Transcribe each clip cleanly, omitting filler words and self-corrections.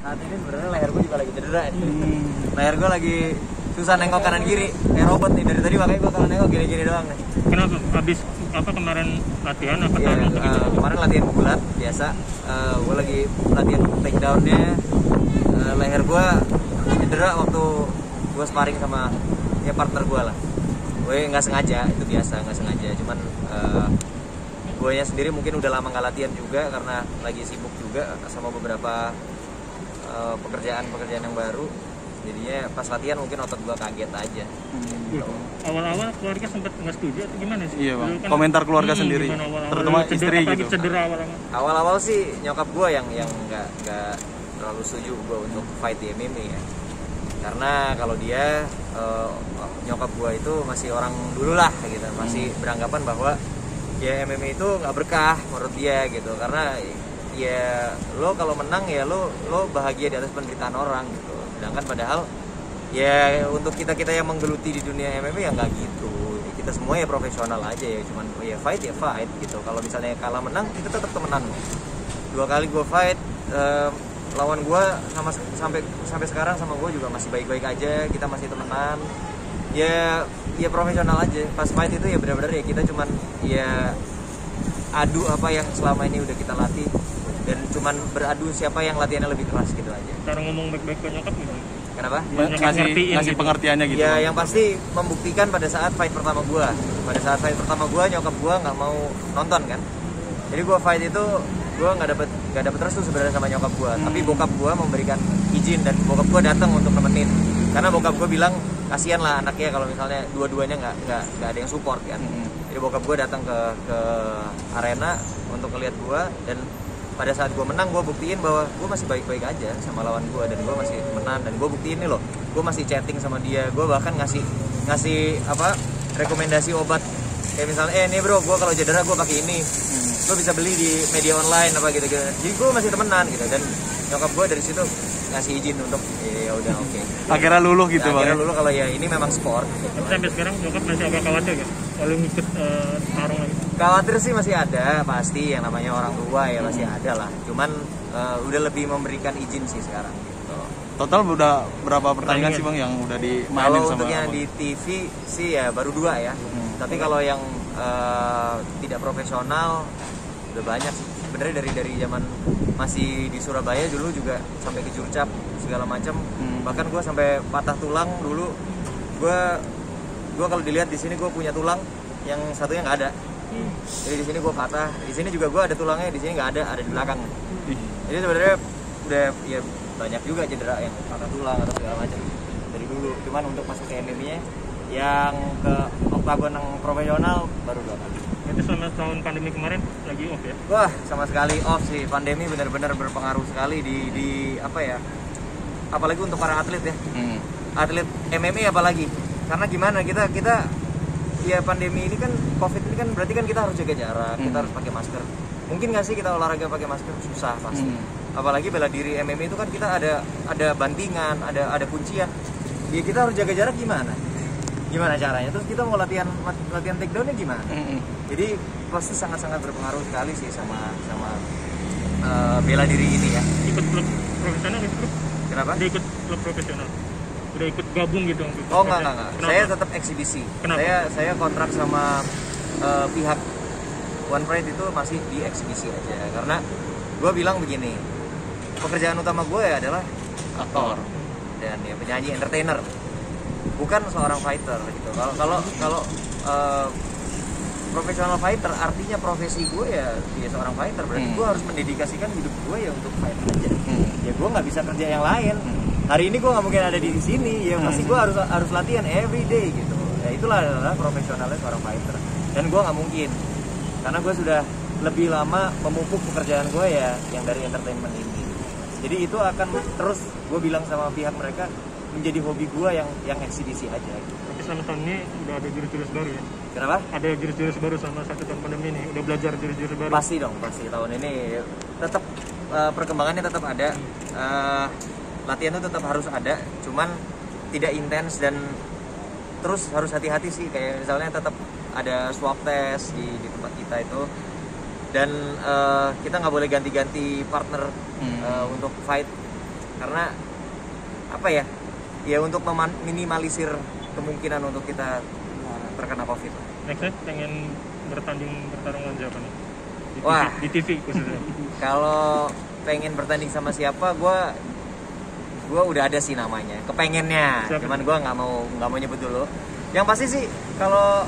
Saat ini sebenarnya leher gue juga lagi cedera. Leher gue lagi susah nengok kanan kiri, kayak robot nih. Dari tadi makanya gue kalau nengok gini-gini doang nih. Kenapa? Habis apa kemarin latihan apa Iya, tahun gitu? kemarin latihan bulat biasa. Gue lagi latihan takedown-nya. Leher gue cedera waktu gue sparring sama ya partner gue lah. Gue nggak sengaja, itu biasa nggak sengaja. Cuman gue nya sendiri mungkin udah lama nggak latihan juga karena lagi sibuk juga sama beberapa pekerjaan yang baru. Jadinya pas latihan mungkin otot gue kaget aja. Awal-awal keluarga sempat nggak setuju atau gimana sih? Iya bang, komentar keluarga sendiri, terutama istri gitu. Cedera Awal-awal sih nyokap gue yang nggak terlalu setuju gue untuk fight di MMA ya. Karena kalau dia nyokap gue itu masih orang dulu lah gitu, masih beranggapan bahwa ya MMA itu nggak berkah menurut dia gitu. Karena ya lo kalau menang ya lo bahagia di atas penderitaan orang gitu. Sedangkan padahal ya untuk kita yang menggeluti di dunia MMA ya nggak gitu. Kita semua ya profesional aja ya, cuman ya fight gitu. Kalau misalnya kalah menang kita tetap temenan. 2 kali gue fight, lawan gue sampai sekarang sama gue juga masih baik-baik aja, kita masih temenan. Ya profesional aja. Pas fight itu ya benar-benar ya kita cuman ya adu apa yang selama ini udah kita latih dan cuman beradu siapa yang latihannya lebih keras gitu aja. Cara ngomong baik-baik ke nyokap gitu. Kenapa? Ngasih pengertiannya gitu. Ya yang pasti membuktikan pada saat fight pertama gue. Pada saat fight pertama gue nyokap gue nggak mau nonton kan. Jadi gue fight itu gue nggak dapet restu sebenarnya sama nyokap gue. Tapi bokap gue memberikan izin dan bokap gue datang untuk nemenin. Karena bokap gue bilang kasihan lah anaknya kalau misalnya dua-duanya nggak ada yang support kan. Jadi bokap gue datang ke arena untuk ngeliat gue dan pada saat gue menang gue buktiin bahwa gue masih baik-baik aja sama lawan gue dan gue masih temenan dan gue buktiin nih loh gue masih chatting sama dia, gue bahkan ngasih apa rekomendasi obat kayak misalnya nih bro gue kalau cedera gue pakai ini lo bisa beli di media online apa gitu jadi gue masih temenan gitu dan nyokap gue dari situ ngasih izin untuk ya udah oke. Akhirnya luluh gitu bang. Akhirnya luluh kalau ya ini memang sport gitu. Sampai sekarang nyokap masih agak khawatir kan kalau ngikut tarung lagi. Khawatir sih masih ada pasti, yang namanya orang tua ya masih ada lah. Cuman udah lebih memberikan izin sih sekarang gitu. Total udah berapa pertandingan sih bang yang udah dimainin kalau sama untuk yang di TV sih ya baru 2 ya. Tapi kalau yang tidak profesional udah banyak sih. Sebenarnya dari zaman masih di Surabaya dulu juga sampai ke Jurcap segala macam. Bahkan gue sampai patah tulang dulu. Gue kalau dilihat di sini gue punya tulang yang satunya nggak ada. Jadi di sini gue patah, di sini juga gue ada tulangnya, di sini nggak ada di belakang. Jadi sebenarnya udah ya banyak juga cedera yang patah tulang atau segala macam dari dulu. Cuman untuk masuk ke MMA yang ke oktagon yang profesional baru 2 kali. Itu selama tahun pandemi kemarin lagi off ya? Wah sama sekali off sih, pandemi benar-benar berpengaruh sekali di apa ya? Apalagi untuk para atlet ya, atlet MMA apalagi. Karena gimana kita ya pandemi ini kan COVID ini kan berarti kan kita harus jaga jarak, kita harus pakai masker. Mungkin nggak sih kita olahraga pakai masker? Susah pasti. Apalagi bela diri MMA itu kan kita ada bantingan, ada kuncian. Ya kita harus jaga jarak gimana caranya? Terus kita mau latihan takedownnya gimana? Jadi pasti sangat-sangat berpengaruh sekali sih sama bela diri ini ya. Ikut klub profesional gitu? Kenapa? Dia ikut klub profesional. Udah ikut gabung gitu? Oh enggak. Saya tetap eksibisi. Kenapa? Saya kontrak sama pihak One Pride itu masih di eksibisi aja. Karena gue bilang begini, pekerjaan utama gue ya adalah aktor dan ya penyanyi, entertainer, bukan seorang fighter gitu. Kalau profesional fighter artinya profesi gue ya seorang fighter, berarti gue harus mendedikasikan hidup gue ya untuk fight aja. Ya gue nggak bisa kerja yang lain. Hari ini gue nggak mungkin ada di sini, ya pasti gue harus latihan every day gitu. Ya itulah adalah profesionalnya seorang fighter. Dan gue nggak mungkin, karena gue sudah lebih lama memupuk pekerjaan gue ya yang dari entertainment ini. Jadi itu akan terus gue bilang sama pihak mereka menjadi hobi gue yang eksibisi aja. Gitu. Tapi selama tahun ini udah ada jurus-jurus baru ya? Kenapa? Ada jurus-jurus baru sama 1 tahun pandemi ini, udah belajar jurus-jurus baru? Pasti dong, pasti tahun ini tetap perkembangannya tetap ada. Latihan itu tetap harus ada, cuman tidak intens dan terus harus hati-hati sih. Kayak misalnya tetap ada swab test di tempat kita itu, dan kita nggak boleh ganti-ganti partner untuk fight. karena apa ya untuk minimalisir kemungkinan untuk kita terkena COVID. Nextnya pengen bertarung lawan siapa nih? Wah, di TV khususnya. Kalau pengen bertanding sama siapa, gue udah ada sih namanya, kepengennya. Siapa? Cuman gue nggak mau nyebut dulu. Yang pasti sih kalau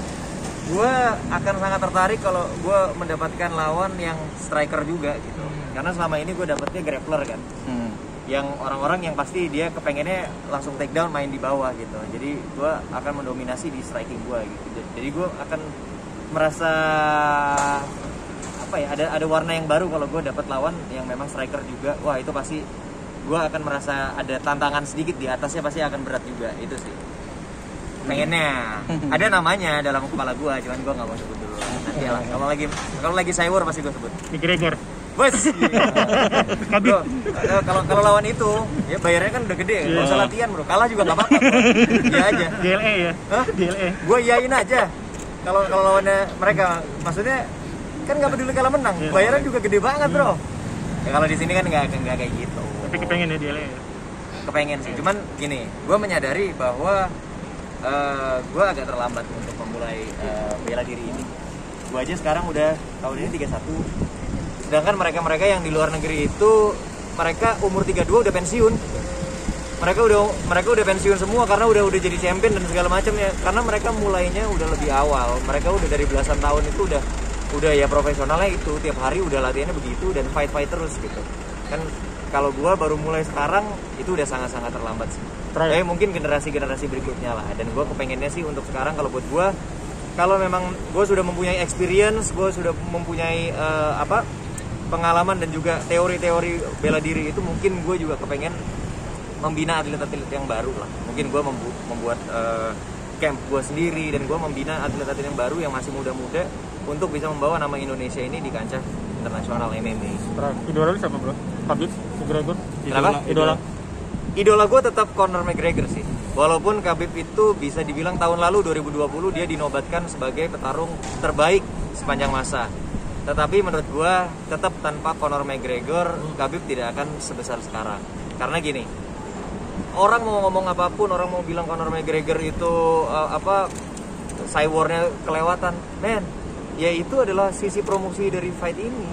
gue akan sangat tertarik kalau gue mendapatkan lawan yang striker juga gitu. Karena selama ini gue dapetnya grappler kan. Yang orang-orang yang pasti dia kepengennya langsung take down, main di bawah gitu. Jadi gue akan mendominasi di striking gue gitu. Jadi gue akan merasa apa ya, ada warna yang baru kalau gue dapat lawan yang memang striker juga. Wah, itu pasti gue akan merasa ada tantangan sedikit di atasnya, pasti akan berat juga. Itu sih pengennya. Ada namanya dalam kepala gue, cuman gue nggak mau sebut dulu. Nanti lah kalau lagi Cyber pasti gue sebut McGregor. bos. Bro, kalau lawan itu ya bayarnya kan udah gede, nggak usah latihan bro, kalah juga nggak apa-apa bro. Iya aja. DLE ya. Hah? DLE. Gue iyain aja. Kalau lawannya mereka, maksudnya kan nggak peduli kalah menang, bayarnya juga gede banget bro. Ya kalau di sini kan nggak kayak gitu. Tapi kepengen ya DLE ya. Kepengen sih, cuman gini, gue menyadari bahwa gue agak terlambat untuk memulai bela diri ini. Gue aja sekarang udah tahun ini 31. Sedangkan mereka yang di luar negeri itu mereka umur 32 udah pensiun. Mereka udah pensiun semua karena udah jadi champion dan segala macamnya. Karena mereka mulainya udah lebih awal. Mereka udah dari belasan tahun itu udah ya profesionalnya itu tiap hari udah latihannya begitu dan fight terus gitu. Kan kalau gua baru mulai sekarang itu udah sangat-sangat terlambat sih. Tapi mungkin generasi berikutnya lah. Dan gua kepengennya sih untuk sekarang kalau buat gua, kalau memang gua sudah mempunyai experience, gua sudah mempunyai pengalaman dan juga teori-teori bela diri itu, mungkin gue juga kepengen membina atlet-atlet yang baru lah. Mungkin gue membuat camp gue sendiri dan gue membina atlet-atlet yang baru yang masih muda-muda untuk bisa membawa nama Indonesia ini di kancah internasional MMA. Idola lu siapa bro? Khabib, McGregor? Kenapa? Idola gue tetap Conor McGregor sih. Walaupun Khabib itu bisa dibilang tahun lalu 2020 dia dinobatkan sebagai petarung terbaik sepanjang masa. Tetapi menurut gue tetap tanpa Conor McGregor, Khabib tidak akan sebesar sekarang. Karena gini, orang mau ngomong apapun, orang mau bilang Conor McGregor itu cyborgnya kelewatan, men, ya itu adalah sisi promosi dari fight ini.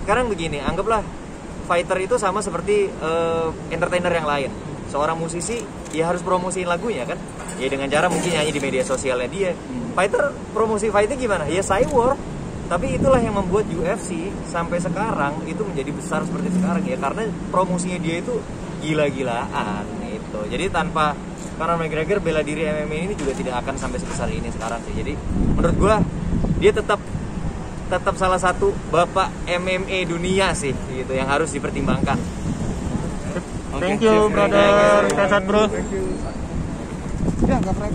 Sekarang begini, anggaplah fighter itu sama seperti entertainer yang lain. Seorang musisi ya harus promosiin lagunya kan, ya dengan cara mungkin nyanyi di media sosialnya dia. Fighter promosi fightnya gimana? Ya cyborg. Tapi itulah yang membuat UFC sampai sekarang itu menjadi besar seperti sekarang ya, karena promosinya dia itu gila-gilaan gitu. Jadi tanpa Conor McGregor, bela diri MMA ini juga tidak akan sampai sebesar ini sekarang sih. Jadi menurut gua dia tetap salah satu bapak MMA dunia sih gitu, yang harus dipertimbangkan. Thank you brother. Sehat bro. Ya, nggak pernah